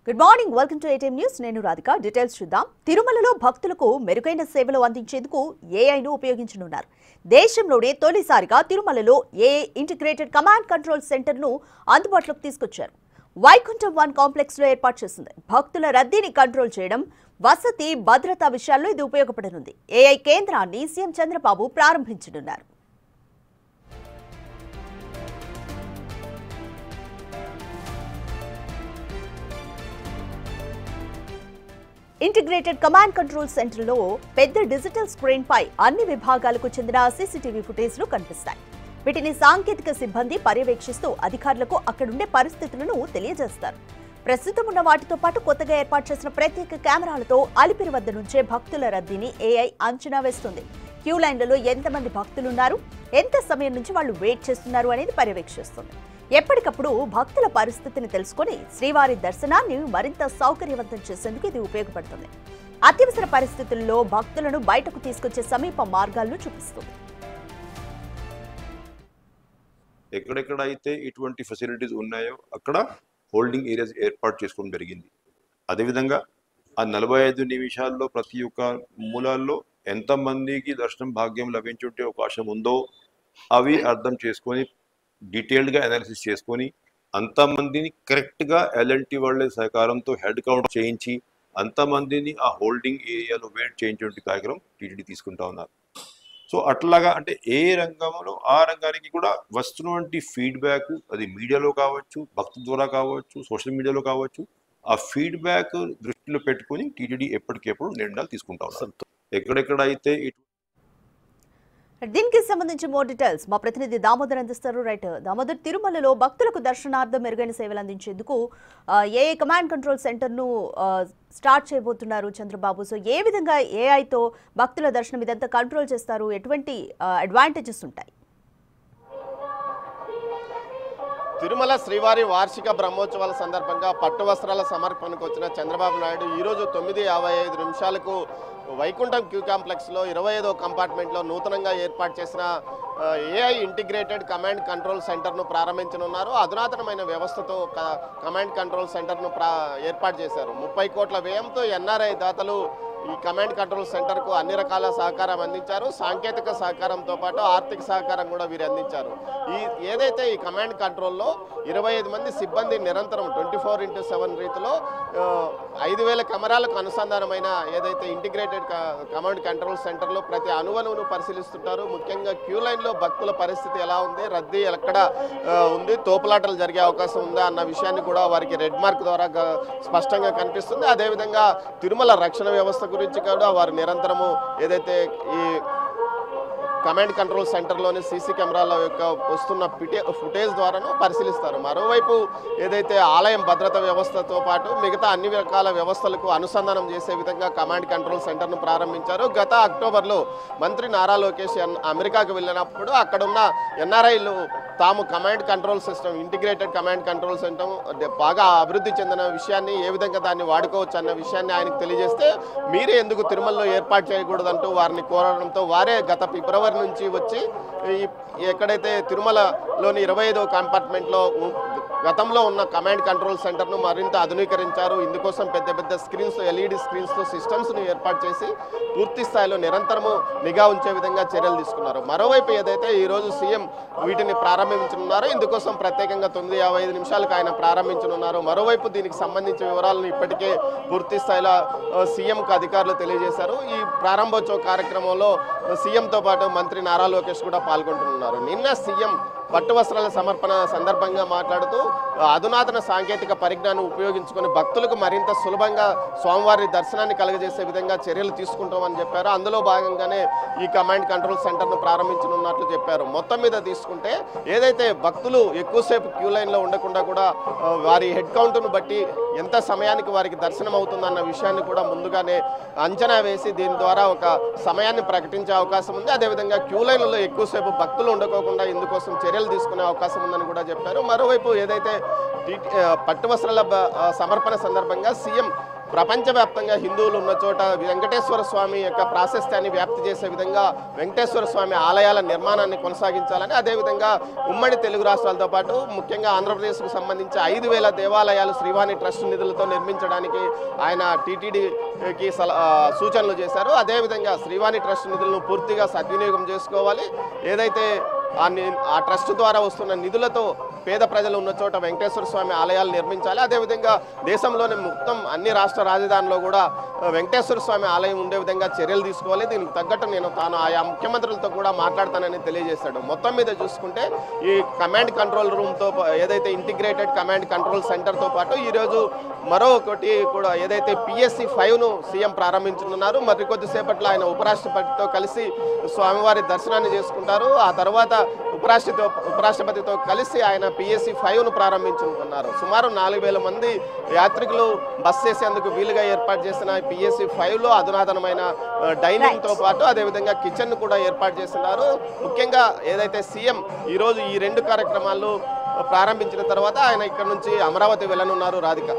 Good morning, welcome to ATM news. నేను Radhika. Details చూద్దాం. తిరుమలలో భక్తులకు మెరుగైన సేవలు అందించేందుకు ఏఐను ఉపయోగించనున్నారు. దేశంలోనే తొలిసారిగా తిరుమలలో ఏఐ ఇంటిగ్రేటెడ్ కమాండ్ కంట్రోల్ సెంటర్ను అందుబాటులోకి తీసుకొచ్చారు. వైకుంఠం 1 కాంప్లెక్స్ లో ఏర్పాటు చేసింది. భక్తుల రద్దీని కంట్రోల్ చేయడం, వసతి, భద్రతా విషయాల్లో ఇది ఉపయోగపడనుంది. ఏఐ కేంద్రాన్ని సీఎం చంద్రబాబు ప్రారంభించనున్నారు. ఇంటిగ్రేటెడ్ కమాండ్ కంట్రోల్ సెంటర్లో పెద్ద డిజిటల్ స్క్రీన్ పై అన్ని విభాగాలకు చెందిన సీసీటీవీ ఫుటేజ్లు కనిపిస్తాయి. వీటిని సాంకేతిక సిబ్బంది పర్యవేక్షిస్తూ అధికారులకు అక్కడుండే పరిస్థితులను తెలియజేస్తారు. ప్రస్తుతం ఉన్న వాటితో పాటు కొత్తగా ఏర్పాటు చేసిన ప్రత్యేక కెమెరాలతో అలిపిరి వద్ద నుంచే భక్తుల రద్దీని ఏఐ అంచనా వేస్తుంది. క్యూ లైన్లలో ఎంతమంది భక్తులున్నారు, ఎంత సమయం నుంచి వాళ్ళు వెయిట్ చేస్తున్నారు అనేది పర్యవేక్షిస్తుంది. ఎప్పటికప్పుడు భక్తుల పరిస్థితిని తెలుసుకుని శ్రీవారి దర్శనాన్ని మరింత సౌకర్యవంతం చేసేందుకు ఇది ఉపయోగపడుతుంది. అత్యవసర పరిస్థితుల్లో భక్తులను బయటకు తీసుకొచ్చే సమీప మార్గాలను చూపిస్తుంది. ఎక్కడెక్కడైతే ఇటువంటి ఫెసిలిటీస్ ఉన్నాయో అక్కడ హోల్డింగ్ ఏరియాస్ ఏర్పాటు చేసుకోవడం జరిగింది. అదేవిధంగా ఆ 45 నిమిషాల్లో ప్రతి ఒక్క మూలాల్లో ఎంతమందికి దర్శనం భాగ్యం లభించుంటే అవకాశం ఉందో అవి అర్థం చేసుకొని డీటెయిల్డ్గా అనాలిసిస్ చేసుకొని అంతమందిని కరెక్ట్గా ఎల్ఎన్టీ వాళ్ళ సహకారంతో హెడ్ కౌంట్ చేయించి అంతమందిని ఆ హోల్డింగ్ ఏరియాలో వెయిట్ చేయించే కార్యక్రమం టీటీడీ తీసుకుంటా ఉన్నారు. సో అట్లాగా అంటే ఏ రంగంలో ఆ రంగానికి కూడా వస్తున్నటువంటి ఫీడ్బ్యాక్, అది మీడియాలో కావచ్చు, భక్తుల ద్వారా కావచ్చు, సోషల్ మీడియాలో కావచ్చు, ఆ ఫీడ్బ్యాక్ దృష్టిలో పెట్టుకుని టీటీడీ ఎప్పటికెప్పుడు నిర్ణయాలు తీసుకుంటా ఉన్నారు. ఎక్కడెక్కడైతే దీనికి సంబంధించి మోర్ డీటెయిల్స్ మా ప్రతినిధి దామోదర్ అందిస్తారు. రైట్ దామోదర్, తిరుమలలో భక్తులకు దర్శనార్థం మెరుగైన సేవలు అందించేందుకు ఏఐ కమాండ్ కంట్రోల్ సెంటర్ను స్టార్ట్ చేయబోతున్నారు చంద్రబాబు. సో ఏ విధంగా ఏఐతో భక్తుల దర్శనం ఇదంతా కంట్రోల్ చేస్తారు, ఎటువంటి అడ్వాంటేజెస్ ఉంటాయి? తిరుమల శ్రీవారి వార్షిక బ్రహ్మోత్సవాల సందర్భంగా పట్టు వస్త్రాల సమర్పణకు వచ్చిన చంద్రబాబు నాయుడు ఈరోజు 9:55 వైకుంఠం క్యూ కాంప్లెక్స్లో 25వ కంపార్ట్మెంట్లో నూతనంగా ఏర్పాటు చేసిన ఏఐ ఇంటిగ్రేటెడ్ కమాండ్ కంట్రోల్ సెంటర్ను ప్రారంభించనున్నారు. అధునాతనమైన వ్యవస్థతో కమాండ్ కంట్రోల్ సెంటర్ను ఏర్పాటు చేశారు. 30 కోట్ల వ్యయంతో ఎన్ఆర్ఐ దాతలు ఈ కమాండ్ కంట్రోల్ సెంటర్కు అన్ని రకాల సహకారం అందించారు. సాంకేతిక సహకారంతో పాటు ఆర్థిక సహకారం కూడా వీరు అందించారు. ఏదైతే ఈ కమాండ్ కంట్రోల్లో 25 మంది సిబ్బంది నిరంతరం 24/7 రీతిలో 5,000 కెమెరాలకు అనుసంధానమైన ఏదైతే ఇంటిగ్రేటెడ్ కమాండ్ కంట్రోల్ సెంటర్లో ప్రతి అణువణువును పరిశీలిస్తుంటారు. ముఖ్యంగా క్యూ లైన్లో భక్తుల పరిస్థితి ఎలా ఉంది, రద్దీ ఎక్కడ ఉంది, తోపులాటలు జరిగే అవకాశం ఉందా అన్న విషయాన్ని కూడా వారికి రెడ్ మార్క్ ద్వారా స్పష్టంగా కనిపిస్తుంది. అదేవిధంగా తిరుమల రక్షణ వ్యవస్థ గురించి కూడా వారు నిరంతరము ఏదైతే ఈ కమాండ్ కంట్రోల్ సెంటర్లోని సీసీ కెమెరాల యొక్క వస్తున్న ఫుటేజ్ ద్వారాను పరిశీలిస్తారు. మరోవైపు ఏదైతే ఆలయం భద్రత వ్యవస్థతో పాటు మిగతా అన్ని రకాల వ్యవస్థలకు అనుసంధానం చేసే విధంగా కమాండ్ కంట్రోల్ సెంటర్ను ప్రారంభించారు. గత అక్టోబర్లో మంత్రి నారా లోకేష్ అమెరికాకు వెళ్ళినప్పుడు అక్కడున్న ఎన్ఆర్ఐలు తాము command control system, integrated command control system బాగా అభివృద్ధి చెందిన విషయాన్ని, ఏ విధంగా దాన్ని వాడుకోవచ్చు అన్న విషయాన్ని ఆయనకు తెలియజేస్తే మీరే ఎందుకు తిరుమలలో ఏర్పాటు చేయకూడదంటూ వారిని కోరడంతో వారే గత ఫిబ్రవరి నుంచి వచ్చి ఎక్కడైతే తిరుమలలోని 25వ కంపార్ట్మెంట్లో గతంలో ఉన్న కమాండ్ కంట్రోల్ సెంటర్ను మరింత ఆధునీకరించారు. ఇందుకోసం పెద్ద పెద్ద స్క్రీన్స్, ఎల్ఈడి స్క్రీన్స్తో సిస్టమ్స్ను ఏర్పాటు చేసి పూర్తి స్థాయిలో నిరంతరము నిఘా ఉంచే విధంగా చర్యలు తీసుకున్నారు. మరోవైపు ఏదైతే ఈరోజు సీఎం వీటిని ప్రారంభించనున్నారో ఇందుకోసం ప్రత్యేకంగా 9:55 ఆయన ప్రారంభించనున్నారు. మరోవైపు దీనికి సంబంధించిన వివరాలను ఇప్పటికే పూర్తి స్థాయిలో సీఎంకు అధికారులు తెలియజేశారు. ఈ ప్రారంభోత్సవ కార్యక్రమంలో సీఎంతో పాటు మంత్రి నారా లోకేష్ కూడా పాల్గొంటున్నారు. నిన్న సీఎం పట్టు వస్త్రాల సమర్పణ సందర్భంగా మాట్లాడుతూ అధునాతన సాంకేతిక పరిజ్ఞానం ఉపయోగించుకొని భక్తులకు మరింత సులభంగా స్వామివారి దర్శనాన్ని కలుగజేసే విధంగా చర్యలు తీసుకుంటామని చెప్పారు. అందులో భాగంగానే ఈ కమాండ్ కంట్రోల్ సెంటర్ను ప్రారంభించనున్నట్లు చెప్పారు. మొత్తం మీద తీసుకుంటే ఏదైతే భక్తులు ఎక్కువసేపు క్యూ లైన్లో ఉండకుండా కూడా వారి హెడ్ కౌంట్ను బట్టి ఎంత సమయానికి వారికి దర్శనం అవుతుందన్న విషయాన్ని కూడా ముందుగానే అంచనా వేసి దీని ద్వారా ఒక సమయాన్ని ప్రకటించే అవకాశం ఉంది. అదేవిధంగా క్యూ లైన్లలో ఎక్కువసేపు భక్తులు ఉండకోకుండా ఇందుకోసం చర్యలు తీసుకునే అవకాశం ఉందని కూడా చెప్పారు. మరోవైపు ఏదైతే పట్టు వస్త్రాల సమర్పణ సందర్భంగా సీఎం ప్రపంచవ్యాప్తంగా హిందువులు ఉన్న చోట వెంకటేశ్వర స్వామి యొక్క ప్రాశస్త్యాన్ని వ్యాప్తి చేసే విధంగా వెంకటేశ్వర స్వామి ఆలయాల నిర్మాణాన్ని కొనసాగించాలని, అదేవిధంగా ఉమ్మడి తెలుగు రాష్ట్రాలతో పాటు ముఖ్యంగా ఆంధ్రప్రదేశ్కు సంబంధించి 5,000 దేవాలయాలు శ్రీవాణి ట్రస్ట్ నిధులతో నిర్మించడానికి ఆయన టీటీడీకి సూచనలు చేశారు. అదేవిధంగా శ్రీవాణి ట్రస్ట్ నిధులను పూర్తిగా సద్వినియోగం చేసుకోవాలి. ఏదైతే ఆ ట్రస్ట్ ద్వారా వస్తున్న నిధులతో పేద ప్రజలు ఉన్న చోట వెంకటేశ్వర స్వామి ఆలయాలు నిర్మించాలి. అదేవిధంగా దేశంలోని మొత్తం అన్ని రాష్ట్ర రాజధానిలో కూడా వెంకటేశ్వర స్వామి ఆలయం ఉండే విధంగా చర్యలు తీసుకోవాలి. దీనికి తగ్గట్టు తాను ఆయా ముఖ్యమంత్రులతో కూడా మాట్లాడతానని తెలియజేశాడు. మొత్తం మీద చూసుకుంటే ఈ కమాండ్ కంట్రోల్ రూమ్తో ఏదైతే ఇంటిగ్రేటెడ్ కమాండ్ కంట్రోల్ సెంటర్తో పాటు ఈరోజు మరొకటి కూడా ఏదైతే PSC 5ను సీఎం ప్రారంభించనున్నారు. మరి కొద్దిసేపట్లో ఆయన ఉపరాష్ట్రపతితో కలిసి స్వామివారి దర్శనాన్ని చేసుకుంటారు. ఆ తర్వాత ఉపరాష్ట్రపతితో కలిసి ఆయన PSC 5ను ప్రారంభించుకున్నారు. సుమారు 4,000 మంది యాత్రికులు బస్ చేసేందుకు వీలుగా ఏర్పాటు చేసిన PSC 5లో అధునాతనమైన డైనింగ్తో పాటు అదేవిధంగా కిచెన్ కూడా ఏర్పాటు చేస్తున్నారు. ముఖ్యంగా ఏదైతే సీఎం ఈరోజు ఈ 2 కార్యక్రమాలు ప్రారంభించిన తర్వాత ఆయన ఇక్కడ నుంచి అమరావతి వెళ్ళనున్నారు. రాధిక.